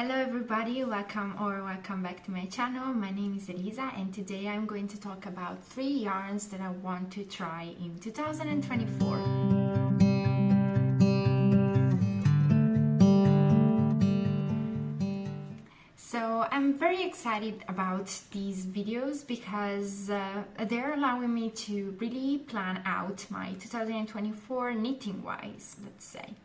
Hello everybody, welcome back to my channel. My name is Elisa and today I'm going to talk about 3 yarns that I want to try in 2024. So I'm very excited about these videos because they're allowing me to really plan out my 2024 knitting wise, let's say.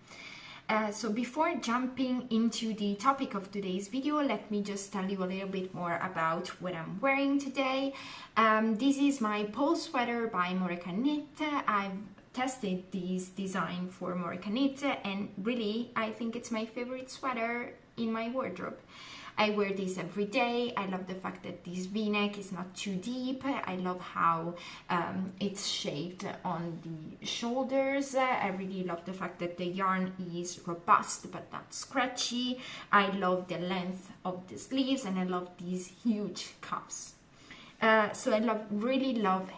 So before jumping into the topic of today's video, let me just tell you a little bit more about what I'm wearing today. This is my pole sweater by Moreka Knit. I've tested this design for Moreka Knit and really I think it's my favorite sweater in my wardrobe. I wear this every day. I love the fact that this v-neck is not too deep. I love how it's shaped on the shoulders. I really love the fact that the yarn is robust but not scratchy. I love the length of the sleeves and I love these huge cuffs. So I really love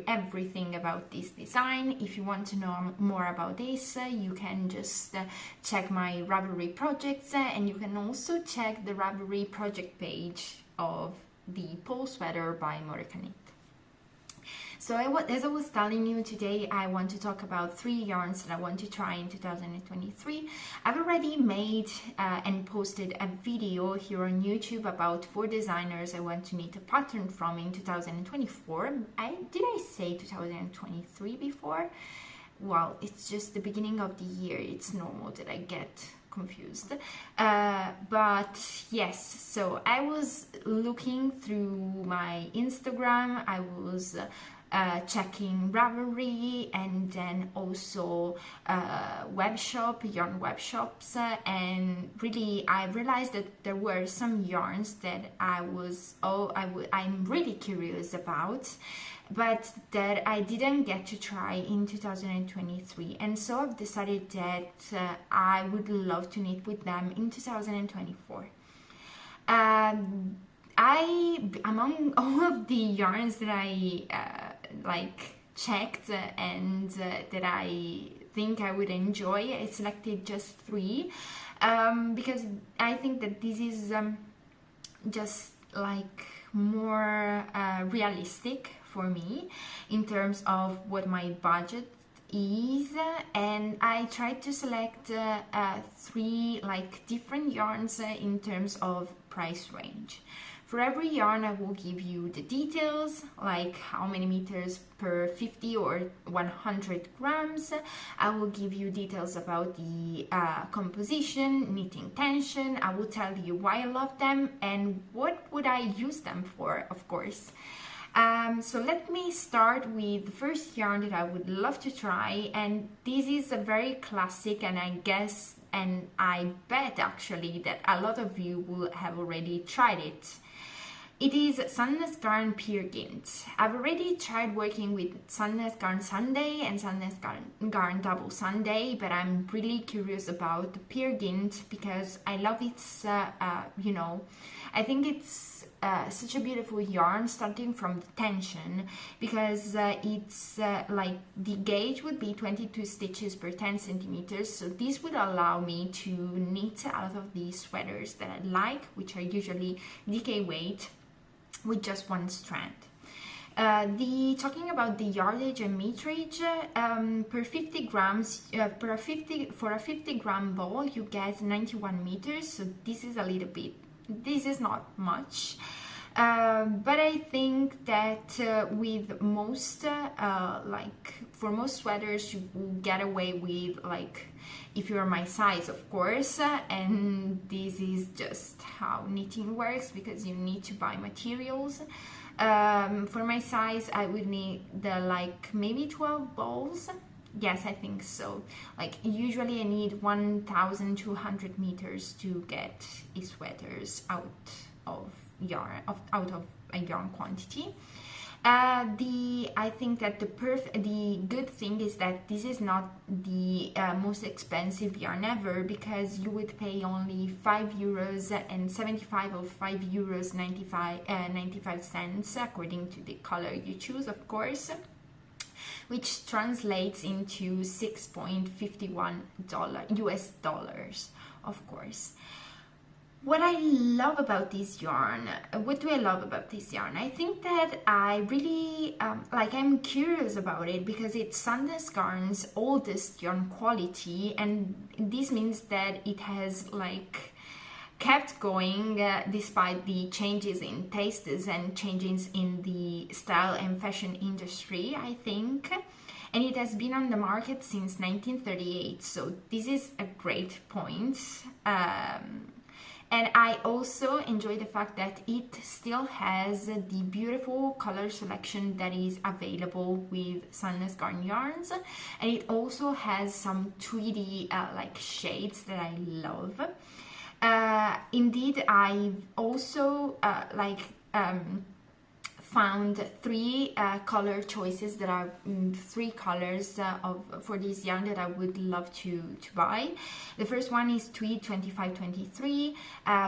everything about this design. If you want to know more about this, you can just check my Ravelry projects and you can also check the Ravelry project page of the pole sweater by Moreka Knit. So as I was telling you today, I want to talk about 3 yarns that I want to try in 2023. I've already made and posted a video here on YouTube about 4 designers I want to knit a pattern from in 2024. Did I say 2023 before? Well, it's just the beginning of the year. It's normal that I get confused. But yes, so I was looking through my Instagram. I was checking Ravelry and then also yarn web shops, and really I realized that there were some yarns that I'm really curious about, but that I didn't get to try in 2023, and so I've decided that I would love to knit with them in 2024. Among all of the yarns that I checked and that I think I would enjoy, I selected just 3 because I think that this is just like more realistic for me in terms of what my budget is, and I tried to select 3 different yarns in terms of price range. For every yarn I will give you the details, like how many meters per 50 or 100 grams. I will give you details about the composition, knitting tension. I will tell you why I love them and what would I use them for, of course. So let me start with the first yarn that I would love to try, and this is a very classic, and I bet actually that a lot of you will have already tried it. It is Sandnes Garn Pure Gynt. I've already tried working with Sandnes Garn Sunday and Sandnes Garn Double Sunday, but I'm really curious about the Pure Gynt because I love its, I think it's such a beautiful yarn starting from the tension, because it's like the gauge would be 22 stitches per 10 centimeters. So this would allow me to knit out of these sweaters that I like, which are usually DK weight, with just 1 strand. Talking about the yardage and meterage, per 50 grams, for a 50 gram ball, you get 91 meters. So this is not much. But I think that with most, for most sweaters, you will get away with, if you're my size, of course, and this is just how knitting works because you need to buy materials. For my size, I would need maybe 12 balls. Yes, I think so. Usually I need 1,200 meters to get sweaters out of a yarn quantity. I think that the good thing is that this is not the most expensive yarn ever, because you would pay only €5 and 75 or €5 95 cents according to the color you choose, of course, which translates into $6.51 US dollars, of course. What I love about this yarn, what do I love about this yarn? I think that I really, I'm curious about it because it's Sandnes Garn's oldest yarn quality, and this means that it has like kept going despite the changes in tastes and changes in the style and fashion industry, I think. And it has been on the market since 1938, so this is a great point. And I also enjoy the fact that it still has the beautiful color selection that is available with Sandnes Garn yarns. And it also has some tweedy like shades that I love. Indeed, I've also found three color choices that are three colors for this yarn that I would love to buy. The first one is Tweed 2523,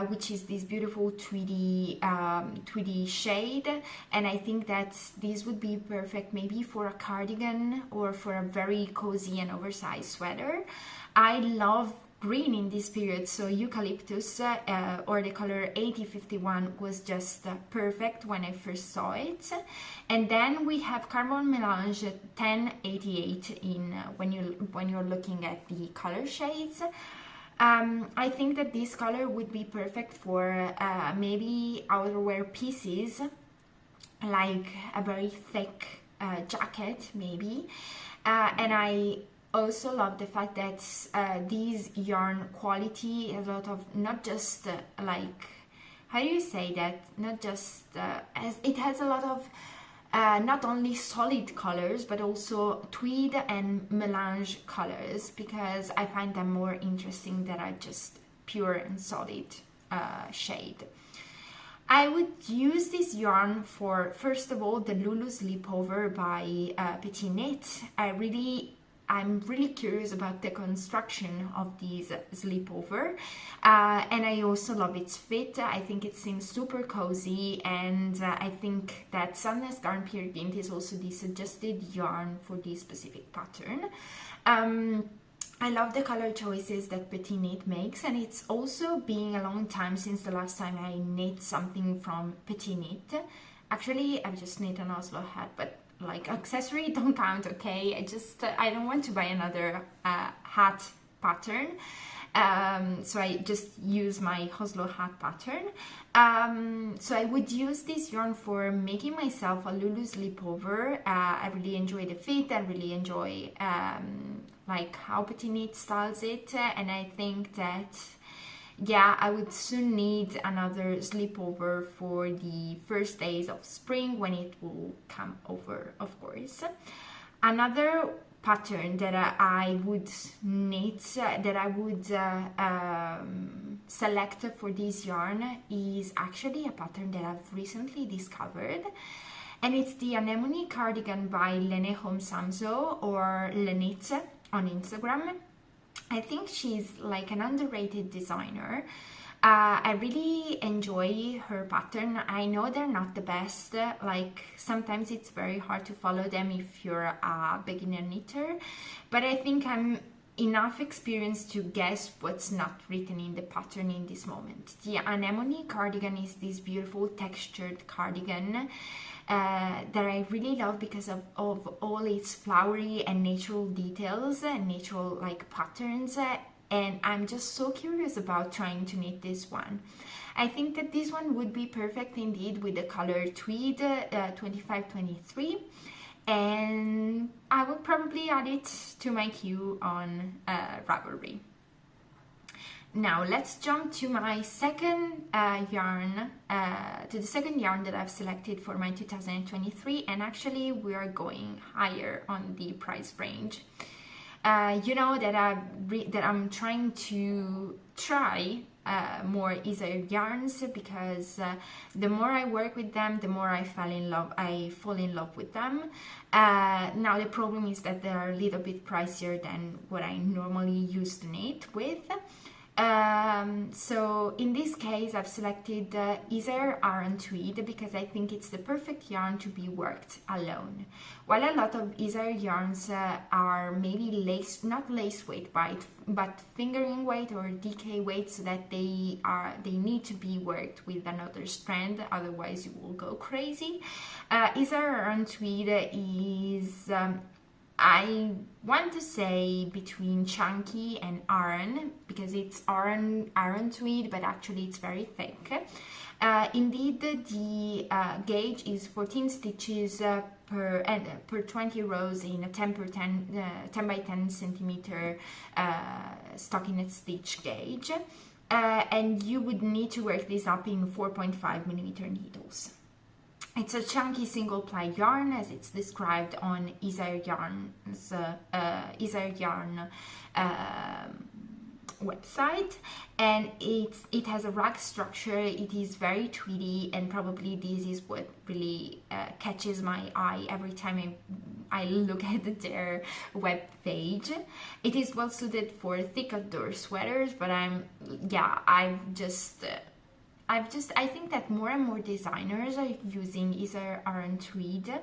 which is this beautiful tweedy shade, and I think that this would be perfect maybe for a cardigan or for a very cozy and oversized sweater. I love green in this period, so eucalyptus or the color 8051 was just perfect when I first saw it. And then we have carbon melange 1088 in when you're looking at the color shades. I think that this color would be perfect for maybe outerwear pieces, like a very thick jacket maybe, and I also love the fact that this yarn quality has a lot of not just how do you say that, not just it has a lot of not only solid colors but also tweed and melange colors, because I find them more interesting than are just pure and solid shade. I would use this yarn for, first of all, the Lulu Sleepover by Petit Knit. I'm really curious about the construction of these sleepover, and I also love its fit. I think it seems super cozy, and I think that Sandnes Garn Pure Gynt is also the suggested yarn for this specific pattern. I love the color choices that Petit Knit makes, and it's also been a long time since the last time I knit something from Petit Knit. Actually, I've just knit an Oslo hat, but like accessory don't count, okay? I don't want to buy another hat pattern, so I just use my Oslo hat pattern. So I would use this yarn for making myself a Lulu sleepover. I really enjoy the fit. I really enjoy like how Petit Knit styles it, and I think that yeah, I would soon need another sleepover for the first days of spring when it will come over, of course. Another pattern that I would knit, that I would select for this yarn is actually a pattern that I've recently discovered. And it's the Anemone cardigan by Lene Homsamso, or Lenitze on Instagram. I think she's like an underrated designer. I really enjoy her pattern. I know they're not the best, like sometimes it's very hard to follow them if you're a beginner knitter, but I think I'm enough experienced to guess what's not written in the pattern in this moment. The Anemone cardigan is this beautiful textured cardigan that I really love because of all its flowery and natural details and natural like patterns, and I'm just so curious about trying to knit this one. I think that this one would be perfect indeed with the color Tweed 2523, and I will probably add it to my queue on Ravelry. Now let's jump to my second yarn, to the second yarn that I've selected for my 2023, and actually we are going higher on the price range. You know that I'm trying to try more Isager yarns, because the more I work with them, the more I fall in love with them. Now the problem is that they are a little bit pricier than what I normally used to knit with. So in this case, I've selected Isager Aran Tweed because I think it's the perfect yarn to be worked alone. While a lot of Isager yarns are maybe not lace weight, but fingering weight or DK weight, so that they need to be worked with another strand, otherwise you will go crazy. Isager Aran Tweed is I want to say between chunky and Aran, because it's Aran Tweed, but actually it's very thick. Indeed, the gauge is 14 stitches per 20 rows in a 10 by 10 centimeter stockinette stitch gauge, and you would need to work this up in 4.5 millimeter needles. It's a chunky single ply yarn, as it's described on Isager Yarn website, and it has a rag structure. It is very tweedy, and probably this is what really catches my eye every time I look at their web page. It is well suited for thick outdoor sweaters, but I think that more and more designers are using Isager Aran Tweed.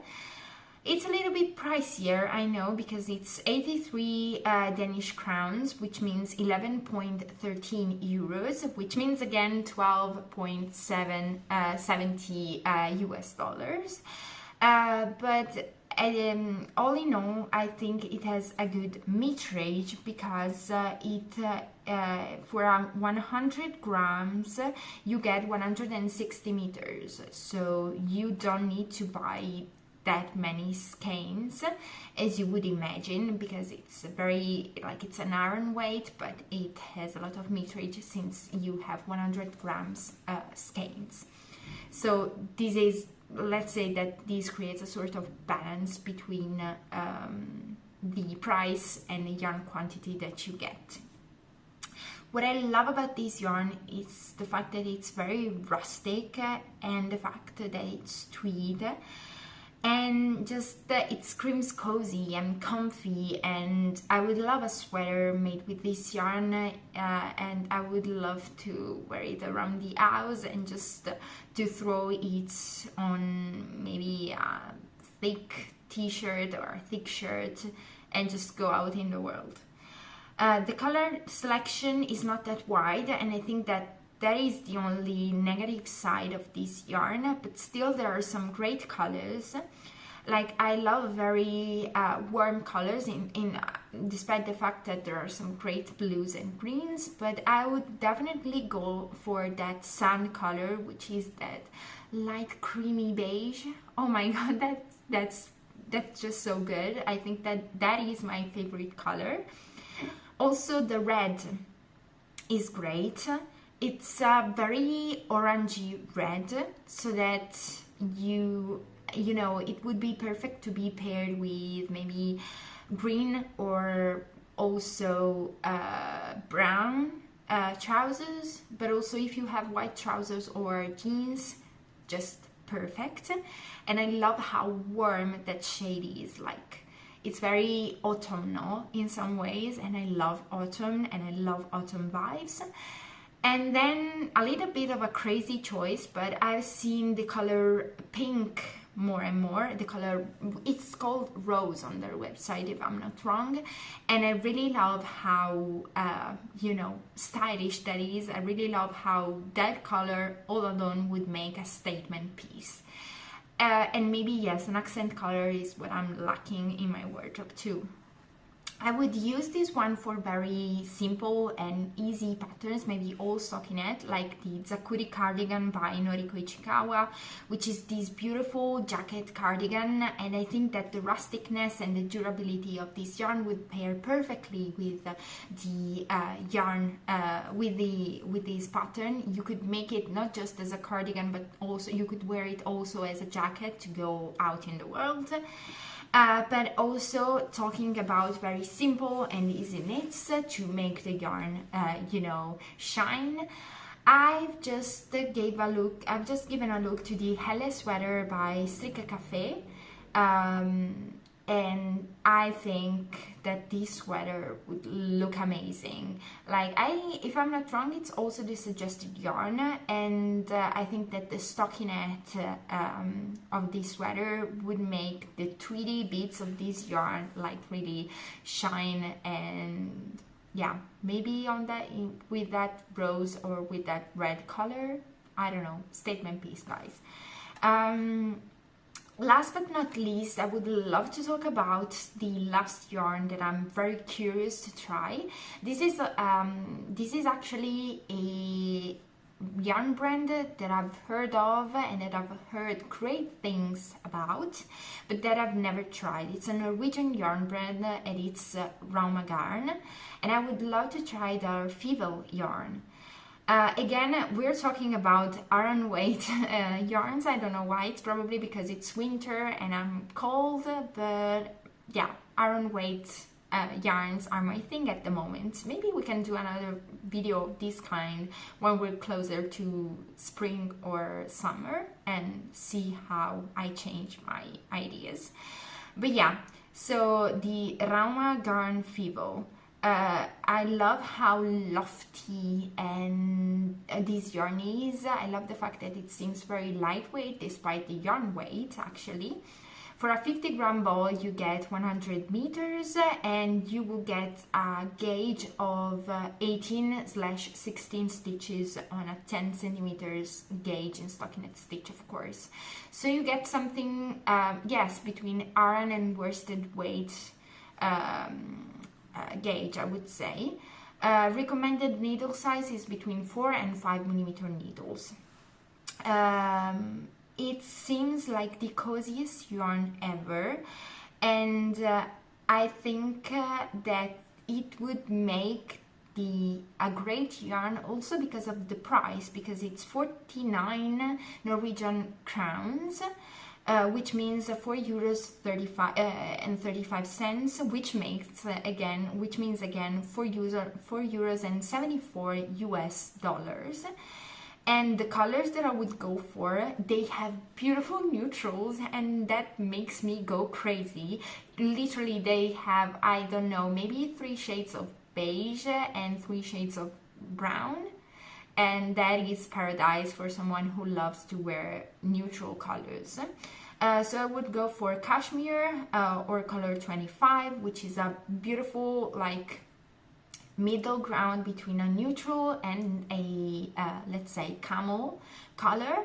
It's a little bit pricier, I know, because it's 83 Danish crowns, which means 11.13 euros, which means again 12.70 US dollars. But all in all, I think it has a good metrage, because for 100 grams you get 160 meters, so you don't need to buy that many skeins as you would imagine, because it's it's an Aran weight, but it has a lot of meterage since you have 100 grams skeins. So this is, let's say that this creates a sort of balance between the price and the yarn quantity that you get. What I love about this yarn is the fact that it's very rustic, and the fact that it's tweed, and just it screams cozy and comfy, and I would love a sweater made with this yarn, and I would love to wear it around the house and just to throw it on maybe a thick t-shirt or a thick shirt and just go out in the world. The color selection is not that wide, and I think that is the only negative side of this yarn, but still there are some great colors. Like, I love very warm colors, despite the fact that there are some great blues and greens, but I would definitely go for that sand color, which is that light creamy beige. Oh my god, that's just so good. I think that is my favorite color. Also, the red is great. It's a very orangey red, so that you know, it would be perfect to be paired with maybe green or also brown trousers, but also if you have white trousers or jeans, just perfect. And I love how warm that shade is. Like, it's very autumnal in some ways, and I love autumn, and I love autumn vibes. And then a little bit of a crazy choice, but I've seen the color pink more and more. The color, it's called Rose on their website, if I'm not wrong, and I really love how stylish that is. I really love how that color all alone would make a statement piece. And maybe, yes, an accent color is what I'm lacking in my wardrobe too. I would use this one for very simple and easy patterns, maybe all stockinette, like the Zakuri cardigan by Noriko Ichikawa, which is this beautiful jacket cardigan, and I think that the rusticness and the durability of this yarn would pair perfectly with the yarn, with this pattern. You could make it not just as a cardigan, but also you could wear it also as a jacket to go out in the world. But also talking about very simple and easy knits to make the yarn, shine. I've just given a look to the Helle sweater by Stricka Cafe. and I think that this sweater would look amazing. Like, if I'm not wrong, it's also the suggested yarn, and I think that the stockinette of this sweater would make the tweedy bits of this yarn like really shine. And yeah, maybe on that, with that rose or with that red color, I don't know, statement piece, guys. Last but not least, I would love to talk about the last yarn that I'm very curious to try. This is actually a yarn brand that I've heard of and that I've heard great things about, but that I've never tried. It's a Norwegian yarn brand, and it's Rauma Garn, and I would love to try their Fivel yarn. Again, we're talking about Aran weight yarns. I don't know why. It's probably because it's winter and I'm cold, but yeah, Aran weight yarns are my thing at the moment. Maybe we can do another video of this kind when we're closer to spring or summer and see how I change my ideas. But yeah, so the Rauma Garn Fivel. I love how lofty and this yarn is. I love the fact that it seems very lightweight despite the yarn weight, actually. For a 50-gram ball, you get 100 meters, and you will get a gauge of 18/16 stitches on a 10 centimeters gauge in stockinette stitch, of course. So you get something, yes, between Aran and worsted weight gauge, I would say. Recommended needle size is between 4 and 5 millimeter needles. It seems like the coziest yarn ever, and I think that it would make a great yarn also because of the price, because it's 49 Norwegian crowns. Which means €4.35 and 35 cents, which means again €4.74 US. And the colors that I would go for, they have beautiful neutrals, and that makes me go crazy. Literally, they have, I don't know, maybe 3 shades of beige and 3 shades of brown. And that is paradise for someone who loves to wear neutral colors. So I would go for cashmere or color 25, which is a beautiful like middle ground between a neutral and a let's say camel color.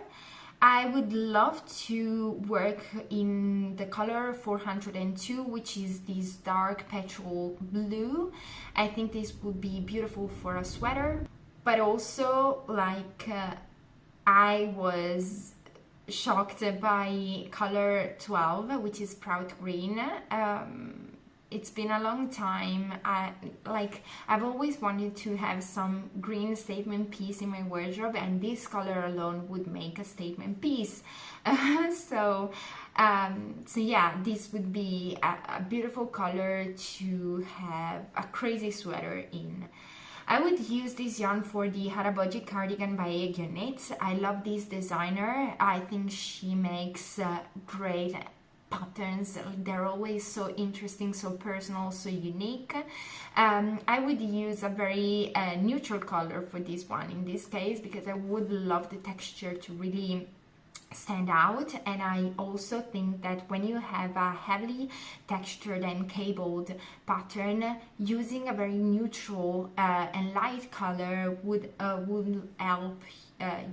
I would love to work in the color 402, which is this dark petrol blue. I think this would be beautiful for a sweater. But also, like, I was shocked by color 12, which is Proud Green. It's been a long time. I've always wanted to have some green statement piece in my wardrobe, and this color alone would make a statement piece. So yeah, this would be a beautiful color to have a crazy sweater in. I would use this yarn for the Haraboji cardigan by Gynt. I love this designer. I think she makes great patterns. They're always so interesting, so personal, so unique. I would use a very neutral color for this one in this case, because I would love the texture to really stand out. And I also think that when you have a heavily textured and cabled pattern, using a very neutral and light color would help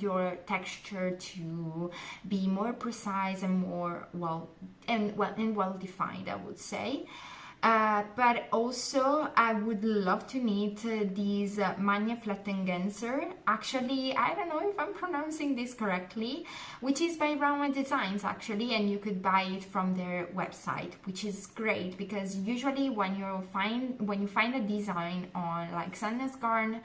your texture to be more precise and more well defined, I would say. But also I would love to knit these Magna Flettengenser. Actually, I don't know if I'm pronouncing this correctly, which is by Rauma Designs actually, and you could buy it from their website, which is great because usually when you find a design on like Sandnes Garn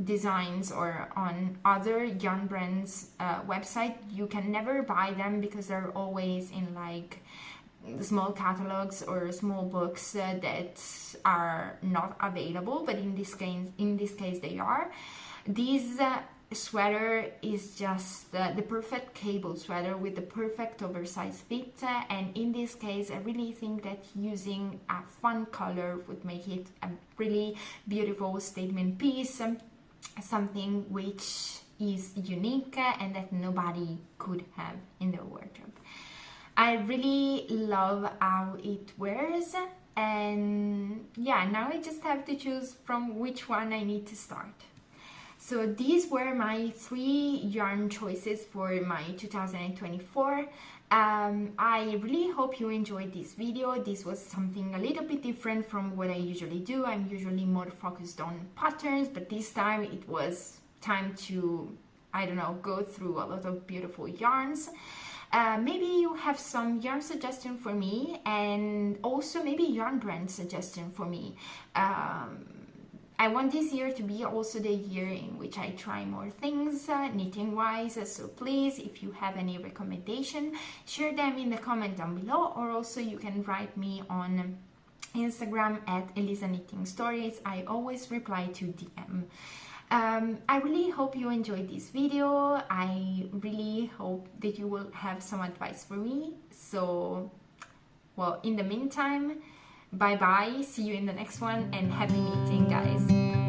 designs or on other yarn brands website, you can never buy them because they're always in like small catalogs or small books that are not available, but in this case they are. These sweater is just the perfect cable sweater with the perfect oversized fit, and in this case I really think that using a fun color would make it a really beautiful statement piece, something which is unique and that nobody could have in their wardrobe. I really love how it wears, and yeah, now I just have to choose from which one I need to start. So these were my 3 yarn choices for my 2024. I really hope you enjoyed this video. This was something a little bit different from what I usually do. I'm usually more focused on patterns, but this time it was time to, I don't know, go through a lot of beautiful yarns. Maybe you have some yarn suggestion for me, and also maybe yarn brand suggestion for me. I want this year to be also the year in which I try more things knitting wise, so please, if you have any recommendation, share them in the comment down below, or also you can write me on Instagram at Elisa Knitting Stories. I always reply to DM. I really hope you enjoyed this video. I really hope that you will have some advice for me. So, well, in the meantime, bye bye, see you in the next one, and happy knitting, guys.